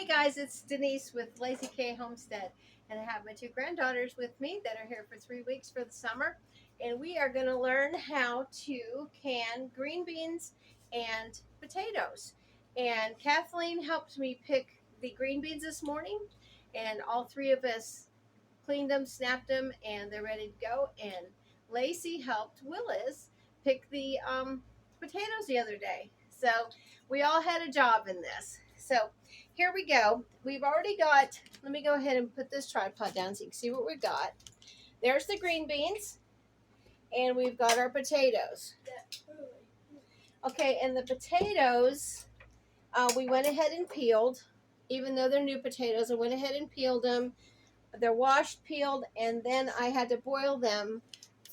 Hey guys, it's Denise with Lazy K Homestead, and I have my two granddaughters with me that are here for 3 weeks for the summer, and we are going to learn how to can green beans and potatoes. And Kathleen helped me pick the green beans this morning, and all three of us cleaned them, snapped them, and they're ready to go. And Lacey helped Willis pick the potatoes the other day. So we all had a job in this. So here we go. We've already got, let me go ahead and put this tripod down so you can see what we've got. There's the green beans, and we've got our potatoes. Okay, and the potatoes, we went ahead and peeled. Even though they're new potatoes, I went ahead and peeled them. They're washed, peeled, and then I had to boil them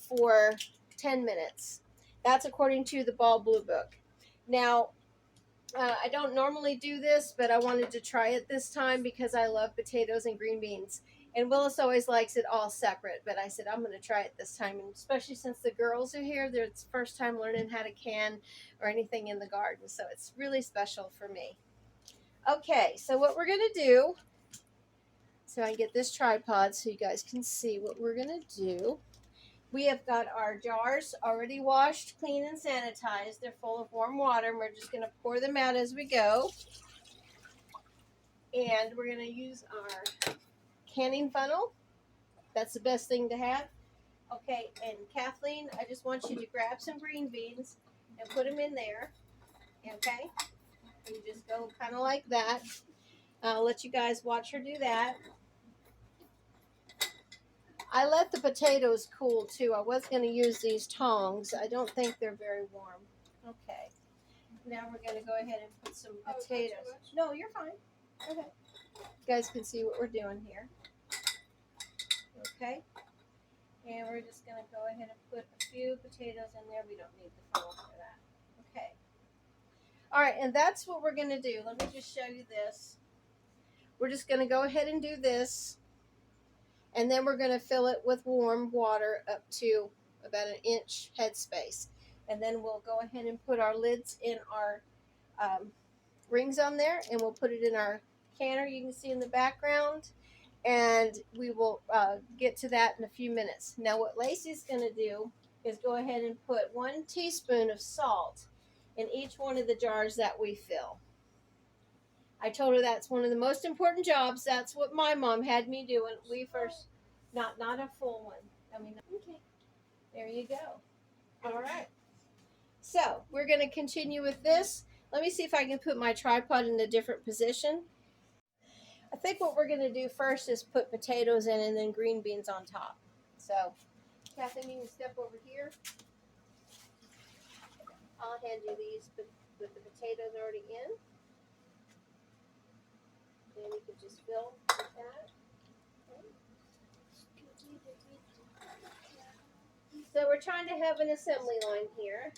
for 10 minutes. That's according to the Ball Blue Book. Now, I don't normally do this, but I wanted to try it this time because I love potatoes and green beans. And Willis always likes it all separate, but I said I'm going to try it this time, and especially since the girls are here, they're it's first time learning how to can or anything in the garden, so it's really special for me. Okay, so what we're going to do, so I get this tripod so you guys can see what we're going to do. We have got our jars already washed, clean, and sanitized. They're full of warm water, and we're just going to pour them out as we go. And we're going to use our canning funnel. That's the best thing to have. Okay, and Kathleen, I just want you to grab some green beans and put them in there. Okay? You just go kind of like that. I'll let you guys watch her do that. I let the potatoes cool too. I was going to use these tongs. I don't think they're very warm. Okay. Now we're going to go ahead and put some potatoes. No, you're fine. Okay. You guys can see what we're doing here. Okay. And we're just going to go ahead and put a few potatoes in there. We don't need the funnel for that. Okay. All right, and that's what we're going to do. Let me just show you this. We're just going to go ahead and do this. And then we're going to fill it with warm water up to about an inch headspace. And then we'll go ahead and put our lids in our rings on there, and we'll put it in our canner you can see in the background. And we will get to that in a few minutes. Now what Lacey's going to do is go ahead and put 1 teaspoon of salt in each one of the jars that we fill. I told her that's one of the most important jobs. That's what my mom had me do when we first, not a full one. I mean, okay, there you go. All right. So we're going to continue with this. Let me see if I can put my tripod in a different position. I think what we're going to do first is put potatoes in and then green beans on top. So, Kathleen, you can step over here. I'll hand you these with the potatoes already in. And you can just fill with that. Okay. So we're trying to have an assembly line here.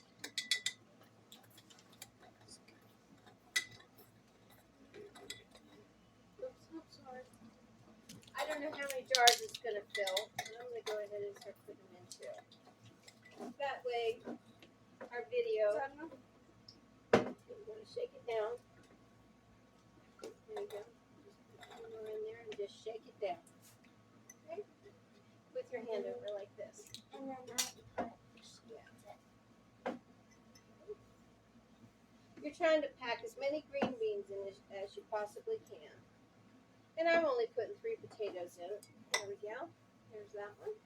Oops, sorry. I don't know how many jars it's going to fill, but I'm going to go ahead and start putting them into it. That way, our video, I'm going to shake it down. There you go. Just put one more in there and just shake it down. Okay? With your hand over like this. And then you're trying to pack as many green beans in as you possibly can. And I'm only putting 3 potatoes in. There we go. There's that one.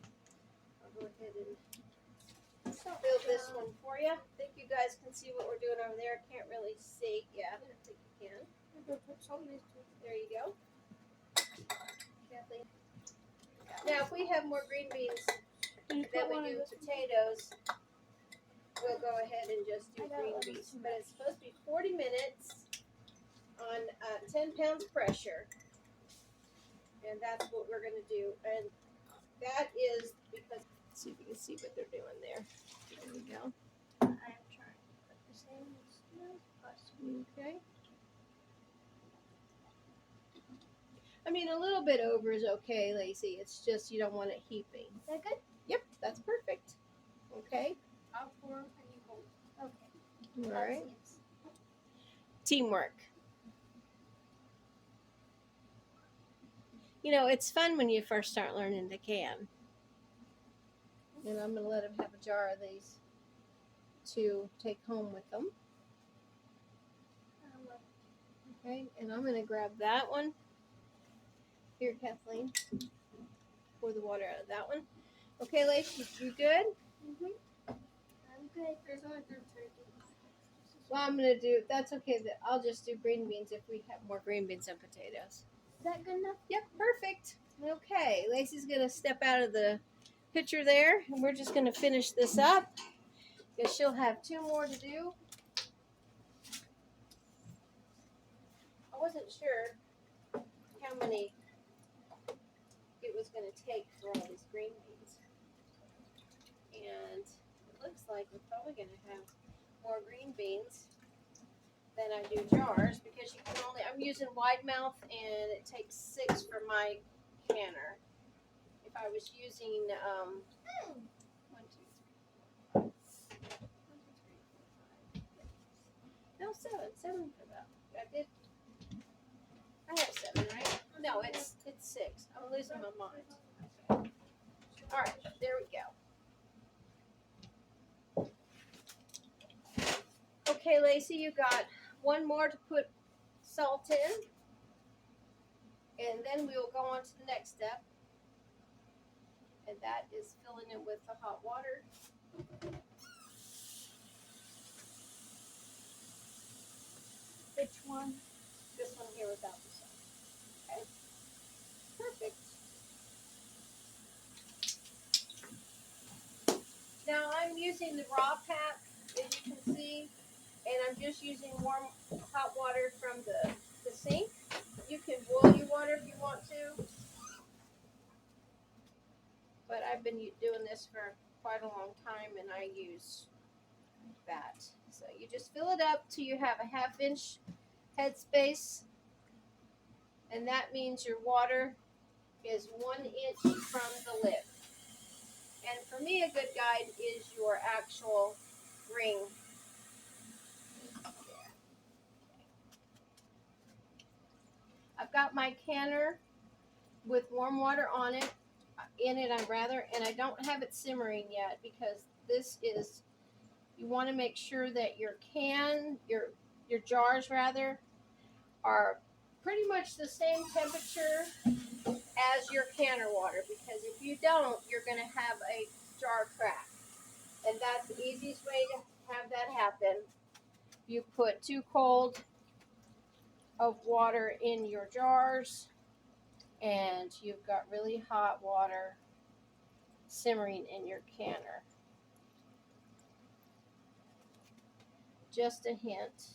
I'll go ahead and fill this one for you. I think you guys can see what we're doing over there. Can't really see. Yeah, I don't think you can. There you go. Kathleen. Now, if we have more green beans than we do potatoes, we'll go ahead and just do green beans. But it's supposed to be 40 minutes on 10 pounds pressure. And that's what we're going to do. And that is because, let's see if you can see what they're doing there. There we go. I'm trying to put the same as possible. Okay. I mean, a little bit over is okay, Lacey. It's just you don't want it heaping. Is that good? Yep, that's perfect. Okay. I'll pour and you hold. Okay. All right. Teamwork. You know, it's fun when you first start learning to can. And I'm going to let him have a jar of these to take home with them. Okay, and I'm going to grab that one. Here, Kathleen. Pour the water out of that one. Okay, Lacey, you good? I'm good. There's only 3 turkeys. Well, I'm going to do, that's okay. I'll just do green beans if we have more green beans and potatoes. Is that good enough? Yep, perfect. Okay, Lacey's going to step out of the picture there, and we're just going to finish this up because she'll have 2 more to do. I wasn't sure how many it was going to take for all these green beans. And it looks like we're probably going to have more green beans than I do jars because you can only, I'm using wide mouth and it takes 6 for my canner. If I was using, 1, 2, 3, 4, 5. 1, 2, 3, 4, 5. No, 7 for that. I have 7, right? No, it's 6. I'm losing my mind. All right, there we go. Okay, Lacey, you got 1 more to put salt in, and then we will go on to the next step, and that is filling it with the hot water. Which one? This one here without the salt. Okay, perfect. Now I'm using the raw pack, as you can see, and I'm just using warm hot water from the sink. You can boil your water if you want to, but I've been doing this for quite a long time and I use that. So you just fill it up till you have a 1/2 inch headspace, and that means your water is 1 inch from the lid. And for me, a good guide is your actual ring. I've got my canner with warm water on it, and I don't have it simmering yet because this is, you want to make sure that your jars rather, are pretty much the same temperature as your canner water, because if you don't, you're going to have a jar crack. And that's the easiest way to have that happen. You put 2 cold of water in your jars, and you've got really hot water simmering in your canner. Just a hint.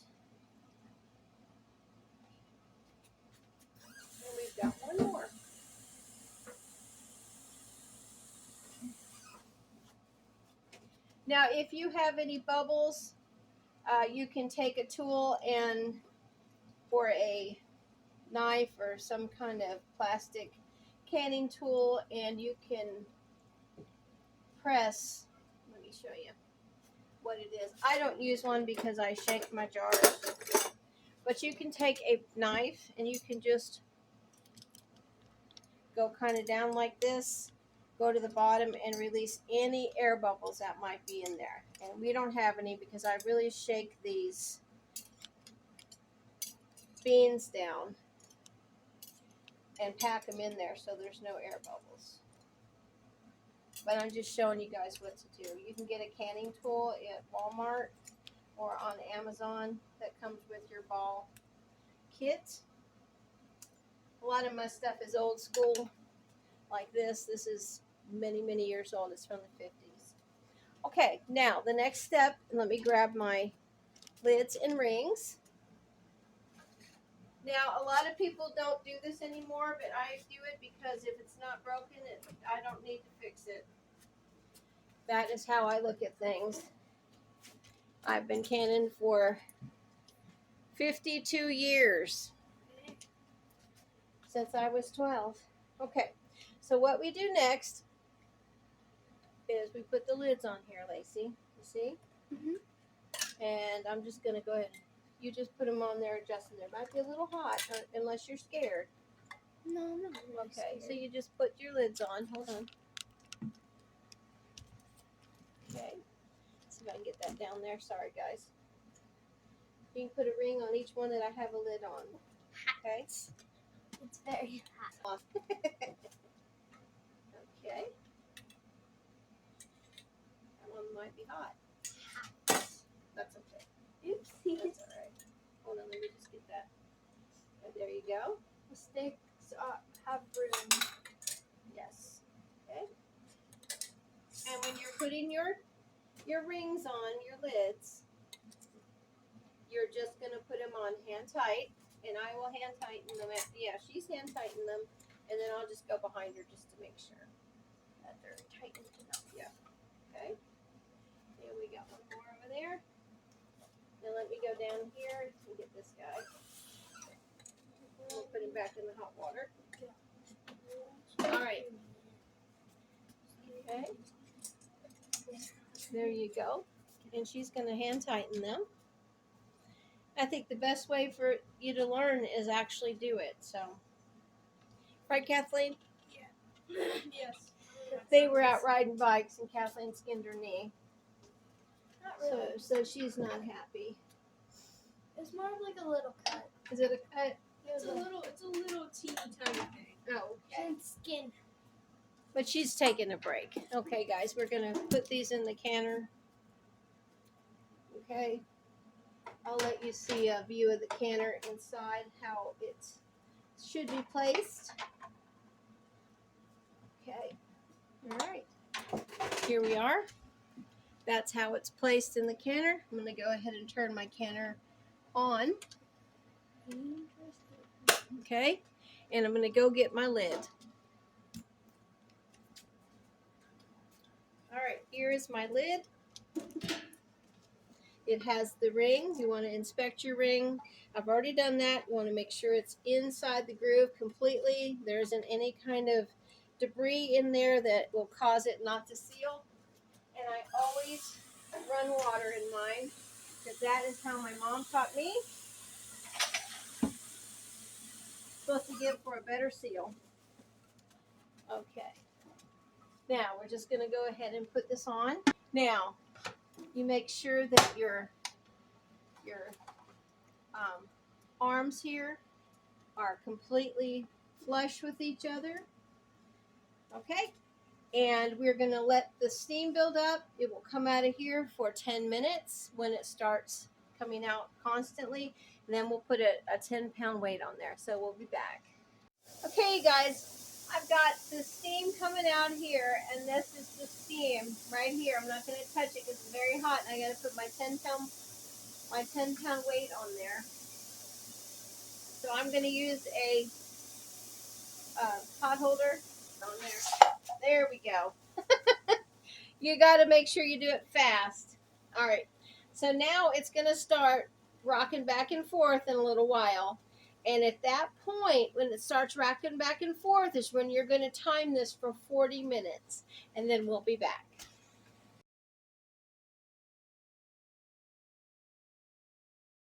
And we've got 1 more. Now, if you have any bubbles, you can take a tool or a knife or some kind of plastic canning tool, and you can press. Let me show you what it is. I don't use one because I shake my jars, but you can take a knife and you can just go kind of down like this, go to the bottom and release any air bubbles that might be in there. And we don't have any because I really shake these beans down and pack them in there so there's no air bubbles. But I'm just showing you guys what to do. You can get a canning tool at Walmart or on Amazon that comes with your ball kit. A lot of my stuff is old school like this. This is many, many years old. It's from the 50s. Okay, now the next step, let me grab my lids and rings. Now, a lot of people don't do this anymore, but I do it because if it's not broken, I don't need to fix it. That is how I look at things. I've been canning for 52 years, since I was 12. Okay, so what we do next is we put the lids on here, Lacey. You see? And I'm just going to go ahead. You just put them on there, adjusting. They might be a little hot, unless you're scared. No, I'm not really Okay, so scared. you just put your lids on. Hold on. Okay. See if I can get that down there. Sorry, guys. You can put a ring on each one that I have a lid on. Okay. It's very hot. Okay. That one might be hot. That's okay. Oopsie. That's all right. Hold on, let me just get that. There you go. The sticks have room. Yes. Okay. And when you're putting your rings on your lids, you're just gonna put them on hand tight, and I will hand tighten them. Yeah, she's hand tighten them, and then I'll just go behind her just to make sure that they're tightened enough. Yeah. Okay. And we got one more over there. Now let me go down here and get this guy. We'll put him back in the hot water. All right. Okay. There you go. And she's going to hand tighten them. I think the best way for you to learn is actually do it. So, right, Kathleen? Yes. They were out riding bikes, and Kathleen skinned her knee. Not really. So she's not happy. It's more of like a little cut. Is it a cut? It's a little teeny tiny thing. Oh, okay. And skin. But she's taking a break. Okay, guys, we're going to put these in the canner. Okay. I'll let you see a view of the canner inside, how it should be placed. Okay. All right. Here we are. That's how it's placed in the canner. I'm going to go ahead and turn my canner on. Okay. And I'm going to go get my lid. All right. Here is my lid. It has the ring. You want to inspect your ring. I've already done that. You want to make sure it's inside the groove completely. There isn't any kind of debris in there that will cause it not to seal. And I always run water in mine, because that is how my mom taught me. Supposed to give for a better seal. Okay. Now we're just going to go ahead and put this on. Now, you make sure that your arms here are completely flush with each other. Okay. And we're going to let the steam build up. It will come out of here for 10 minutes when it starts coming out constantly. And then we'll put a 10-pound weight on there. So we'll be back. Okay, guys, I've got the steam coming out here, and this is the steam right here. I'm not going to touch it because it's very hot, and I got to put my 10-pound weight on there. So I'm going to use a pot holder on there. There we go. You got to make sure you do it fast. All right. So now it's going to start rocking back and forth in a little while. And at that point, when it starts rocking back and forth, is when you're going to time this for 40 minutes. And then we'll be back.